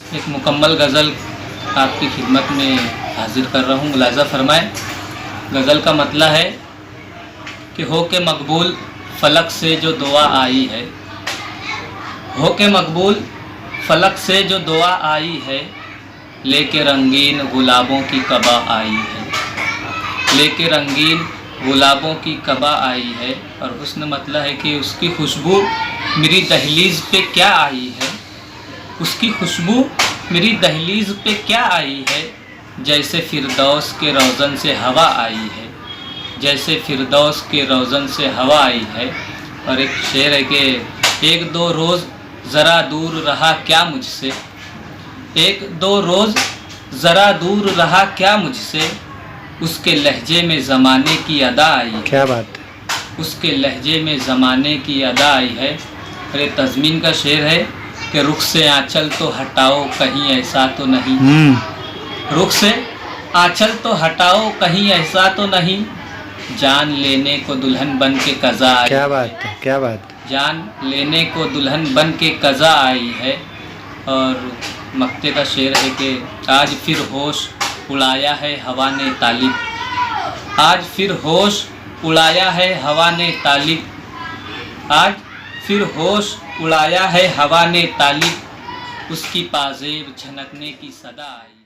एक मुकम्मल गज़ल आपकी खिदमत में हाजिर कर रहा हूँ। मुलाज़ा फरमाएं। गज़ल का मतला है कि हो के मकबूल फ़लक से जो दुआ आई है, हो के मकबूल फ़लक से जो दुआ आई है, लेके रंगीन गुलाबों की कबा आई है, लेके रंगीन गुलाबों की कबा आई है। और हुस्न मतला है कि उसकी खुशबू मेरी दहलीज़ पे क्या आई है, उसकी खुशबू मेरी दहलीज़ पे क्या आई है, जैसे फ़िरदौस के रोज़न से हवा आई है, जैसे फ़िरदौस के रोज़न से हवा आई है। और एक शेर है कि एक दो रोज़ ज़रा दूर रहा क्या मुझसे, एक दो रोज़ ज़रा दूर रहा क्या मुझसे, उसके लहजे में ज़माने की अदा आई है। क्या बात है। उसके लहजे में ज़माने की अदा आई है। अरे तज़मीन का शेर है कि रुख से आंचल तो हटाओ कहीं ऐसा तो नहीं, रुख से आंचल तो हटाओ कहीं ऐसा तो नहीं, जान लेने को दुल्हन बन के कज़ा आई। क्या बात है, क्या बात है। जान लेने को दुल्हन बन के कज़ा आई है। और मक्ते का शेर है कि आज फिर होश उड़ाया है हवा ने तालिब, आज फिर होश उड़ाया है हवा ने तालिब, आज फिर होश उड़ाया है हवा ने तालिब, उसकी पाज़ेब झनकने की सदा आई।